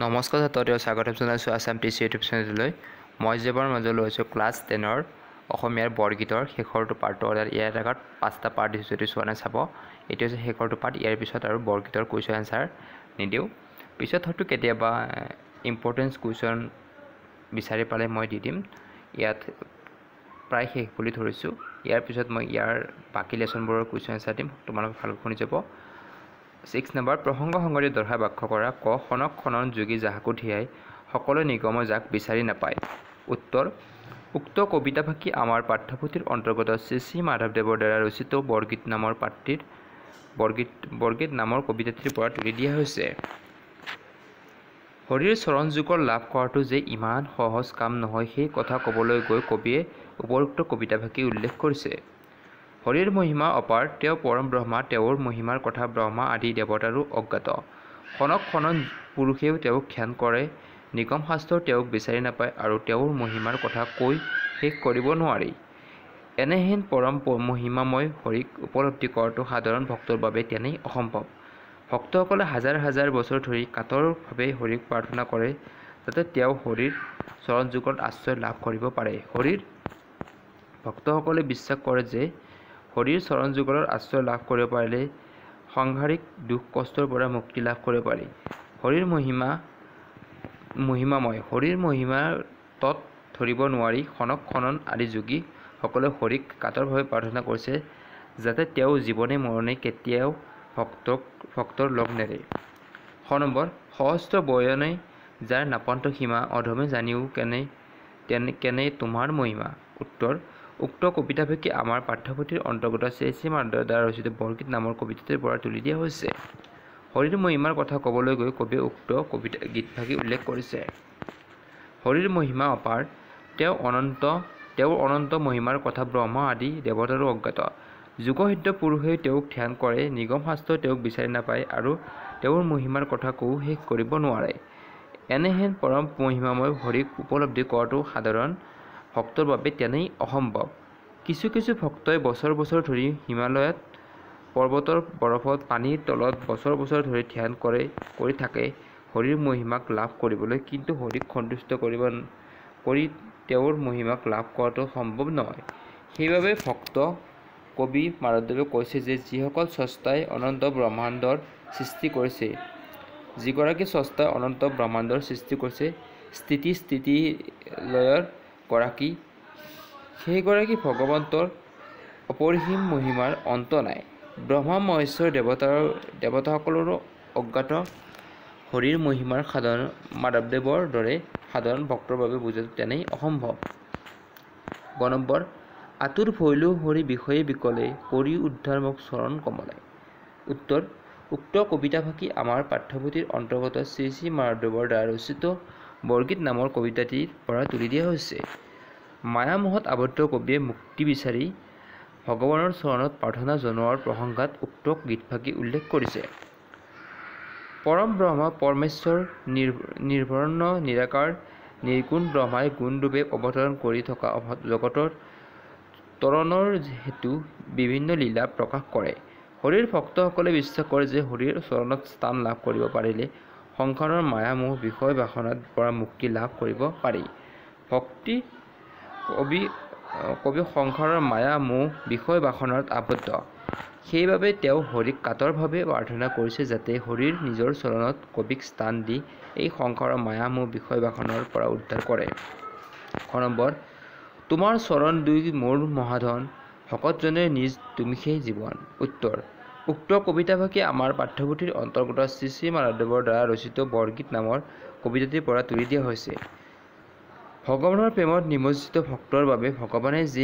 নমস্কাৰ ছাত্ৰসকলক স্বাগতম জনাইছোঁ আছাম টিচি ইউটিউব চেনেললৈ। মই যেবাৰ মাজলৈ লৈছোঁ ক্লাছ 10ৰ অসমীয়াৰ বৰগীতৰ শেষৰটো পাৰ্টটো। ইয়াৰ আগত 5টা পাৰ্ট দিছোঁ, যদি চোৱা নাই চাব। এইটো হৈছে শেষৰটো পাৰ্ট। ইয়াৰ পিছত আৰু বৰগীতৰ কুৱেশ্যন এনচাৰ নিদিওঁ। পিছত হয়তো কেতিয়াবা ইম্পৰ্টেঞ্চ কুৱেশ্যন বিচাৰি পালে মই দি দিম। ইয়াত প্ৰায় শেষ বুলি ধৰিছোঁ। ইয়াৰ পিছত মই ইয়াৰ বাকী লেচনবোৰৰ কুৱেশ্যন এনচাৰ দিম, তোমালোকে ভালকৈ শুনি যাব। 6 নম্বৰ, প্ৰসংগ সংগতি দৰ্শা ব্যাখ্যা কৰা। ক, খনক খনন যোগী যাহাকো ধিয়াই সকলো নিগম যাক বিচাৰি নাপায়। উত্তৰ, উক্ত কবিতাফাঁকি আমাৰ পাঠ্যপুথিৰ অন্তৰ্গত শ্ৰী শ্ৰী মাধৱদেৱৰ দ্বাৰা ৰচিত বৰগীত নামৰ কবিতাটিৰ পৰা তুলি দিয়া হৈছে। হৰিৰ চৰণ যুগল লাভ কৰাটো যে ইমান সহজ কাম নহয়, সেই কথা ক'বলৈ গৈ কবিয়ে উপৰোক্ত কবিতাফাঁকি উল্লেখ কৰিছে। হৰিৰ মহিমা অপাৰ, তেওঁ পৰম ব্ৰহ্মা, তেওঁৰ মহিমাৰ কথা ব্ৰহ্মা আদি দেৱতাৰো অজ্ঞাত। খনক খনন পুৰুষেও তেওঁক ধ্যান কৰে, নিগম শাস্ত্ৰ তেওঁক বিচাৰি নাপায়, আৰু তেওঁৰ মহিমাৰ কথা কৈ শেষ কৰিব নোৱাৰি। এনেহেন পৰম মহিমাময় হৰিক উপলব্ধি কৰাটো সাধাৰণ ভক্তৰ বাবে তেনেই অসম্ভৱ। ভক্তসকলে হাজাৰ হাজাৰ বছৰ ধৰি কাতৰভাৱে হৰিক প্ৰাৰ্থনা কৰে, যাতে তেওঁ হৰিৰ চৰণ যুগলত আশ্ৰয় লাভ কৰিব পাৰে। হৰিৰ ভক্তসকলে বিশ্বাস কৰে যে হৰিৰ চৰণ যুগলত আশ্ৰয় লাভ কৰিব পাৰিলে সাংসাৰিক দুখ কষ্টৰ পৰা মুক্তি লাভ কৰিব পাৰি। হৰিৰ মহিমাময়, হৰিৰ মহিমা তত ধৰিব নোৱাৰি। খনক খনন আদি যোগী সকলে হৰিক কাতৰভাৱে প্ৰাৰ্থনা কৰিছে, যাতে তেওঁ জীৱনে মৰণে কেতিয়াও ভক্তৰ লগ নেৰে। 6 নম্বৰ, সহস্ৰ বয়নে যাৰ নাপান্ত সীমা, অধমে জানিও কেনে তোমাৰ মহিমা। উত্তৰ, উক্ত কবিতাফাঁকি আমাৰ পাঠ্যপুথিৰ অন্তৰ্গত শ্ৰী শ্ৰী মাধৱদেৱৰ দ্বাৰা ৰচিত বৰগীত নামৰ কবিতাটিৰ পৰা তুলি দিয়া হৈছে। হৰিৰ মহিমাৰ কথা ক'বলৈ গৈ কবিয়ে উক্ত গীতফাঁকি উল্লেখ কৰিছে। হৰিৰ মহিমা অপাৰ, তেওঁৰ অনন্ত মহিমাৰ কথা ব্ৰহ্মা আদি দেৱতাৰো অজ্ঞাত। যোগসিদ্ধ পুৰুষেও তেওঁক ধ্যান কৰে, নিগম শাস্ত্ৰ তেওঁক বিচাৰি নাপায়, আৰু তেওঁৰ মহিমাৰ কথা কৈও শেষ কৰিব নোৱাৰে। এনেহেন পৰম মহিমাময় হৰিক উপলব্ধি কৰাটো সাধাৰণ ভক্তৰ বাবে তেনেই অসম্ভৱ। কিছু কিছু ভক্তই বছৰ বছৰ ধৰি হিমালয়ত পৰ্বতৰ বৰফত পানীৰ তলত বছৰ বছৰ ধৰি ধ্যান কৰি থাকে হৰিৰ মহিমাক লাভ কৰিবলৈ, কিন্তু হৰিক সন্তুষ্ট কৰি তেওঁৰ মহিমাক লাভ কৰাটো সম্ভৱ নহয়। সেইবাবে ভক্ত কবি মাধৱদেৱে কৈছে যে যিসকল স্ৰষ্টাই অনন্ত ব্ৰহ্মাণ্ডৰ সৃষ্টি কৰিছে, যিগৰাকী স্ৰষ্টাই অনন্ত ব্ৰহ্মাণ্ডৰ সৃষ্টি কৰিছে, স্থিতিলয়ৰ গৰাকী, সেইগৰাকী ভগৱন্তৰ অপৰিসীম মহিমাৰ অন্ত নাই। ব্ৰহ্মা মহেশ্বৰ দেৱতাসকলৰো অজ্ঞাত হৰিৰ মহিমাৰ মাধৱদেৱৰ দৰে সাধাৰণ ভক্তৰ বাবে বুজাটো তেনেই অসম্ভৱ। 9 নম্বৰ, আতুৰ ভৈলো হৰি বিষয়ে বিকলে, কৰি উদ্ধাৰ মোক চৰণ কমলে। উত্তৰ, উক্ত কবিতাফাঁকি আমাৰ পাঠ্যপুথিৰ অন্তৰ্গত শ্ৰী শ্ৰী মাধৱদেৱৰ দ্বাৰা ৰচিত বৰগীত নামৰ কবিতাটিৰ পৰা তুলি দিয়া হৈছে। মায়ামোহত আবদ্ধ কবিয়ে মুক্তি বিচাৰি ভগৱানৰ চৰণত প্ৰাৰ্থনা জনোৱাৰ প্ৰসংগত উক্ত গীতফাঁকি উল্লেখ কৰিছে। পৰম ব্ৰহ্মা পৰমেশ্বৰ নিৰ্বৰ্ণ নিৰাকাৰ নিৰ্গুণ ব্ৰহ্মাই গুণৰূপে অৱতৰণ কৰি থকা জগতৰ তৰণৰ হেতু বিভিন্ন লীলা প্ৰকাশ কৰে। হৰিৰ ভক্তসকলে বিশ্বাস কৰে যে হৰিৰ চৰণত স্থান লাভ কৰিব পাৰিলে সংসাৰৰ মায়ামোহ বিষয় বাসনাৰ পৰা মুক্তি লাভ কৰিব পাৰি। ভক্তি কবি সংসাৰৰ মায়া মোহ বিষয় বাসনাত আবদ্ধ, সেইবাবে তেওঁ হৰিক কাতৰভাৱে প্ৰাৰ্থনা কৰিছে, যাতে হৰিৰ নিজৰ চৰণত কবিক স্থান দি এই সংসাৰৰ মায়া মোহ বিষয় বাসনাৰ পৰা উদ্ধাৰ কৰে। 9 নম্বৰ, তোমাৰ চৰণ দুই মোৰ মহাধন, ভকতজনে নিজ তুমি সেই জীৱন। উত্তৰ, উক্ত কবিতাফাঁকি আমাৰ পাঠ্যপুথিৰ অন্তৰ্গত শ্ৰী শ্ৰী মাধৱদেৱৰ দ্বাৰা ৰচিত বৰগীত নামৰ কবিতাটিৰ পৰা তুলি দিয়া হৈছে। ভগৱানৰ প্ৰেমত নিমজ্জিত ভক্তৰ বাবে ভগৱানে যি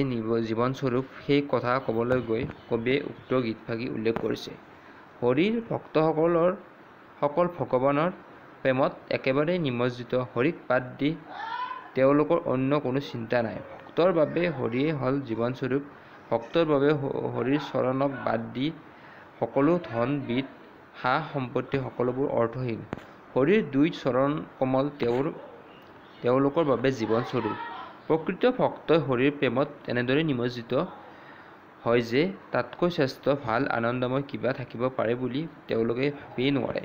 জীৱনস্বৰূপ, সেই কথা ক'বলৈ গৈ কবিয়ে উক্ত গীতফাঁকি উল্লেখ কৰিছে। হৰিৰ ভক্তসকল ভগৱানৰ প্ৰেমত একেবাৰে নিমজ্জিত। হৰিক বাদ দি তেওঁলোকৰ অন্য কোনো চিন্তা নাই। ভক্তৰ বাবে হৰিয়ে হ'ল জীৱনস্বৰূপ। ভক্তৰ বাবে হৰিৰ চৰণক বাদ দি সকলো ধন বিত্ত সা সম্পত্তি সকলোবোৰ অৰ্থহীন। হৰিৰ দুই চৰণ কমল তেওঁলোকৰ বাবে জীৱনস্বৰূপ। প্ৰকৃত ভক্তই হৰিৰ প্ৰেমত এনেদৰে নিমজ্জিত হয় যে তাতকৈ শ্ৰেষ্ঠ ভাল আনন্দময় কিবা থাকিব পাৰে বুলি তেওঁলোকে ভাবিবই নোৱাৰে।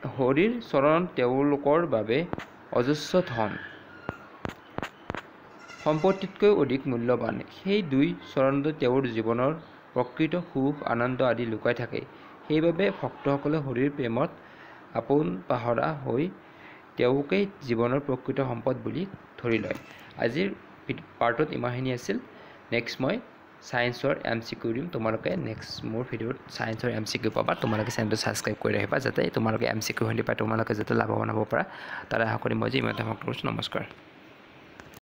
হৰিৰ চৰণ তেওঁলোকৰ বাবে অজস্ৰ ধন সম্পত্তিতকৈ অধিক মূল্যৱান। সেই দুই চৰণতে তেওঁৰ জীৱনৰ প্ৰকৃত সুখ আনন্দ আদি লুকাই থাকে। সেইবাবে ভক্তসকলে হৰিৰ প্ৰেমত আপোন পাহৰা হৈ তেওঁকেই জীৱনৰ প্ৰকৃত সম্পদ বুলি ধৰি লয়। আজিৰ পাৰ্টত ইমানখিনি আছিল। নেক্সট মই ছায়েন্সৰ MCQ দিম। তোমালোকে নেক্সট মোৰ ভিডিঅ'ত ছায়েন্সৰ MCQ পাবা। তোমালোকে চেনেলটো ছাবস্ক্ৰাইব কৰি ৰাখিবা যাতে তোমালোকে MCQ পাই তোমালোকে যাতে লাভৱান হ'ব পাৰা। তাৰে আশা কৰি মই যে ইমানতে সমাপ্ত কৰিছোঁ। নমস্কাৰ।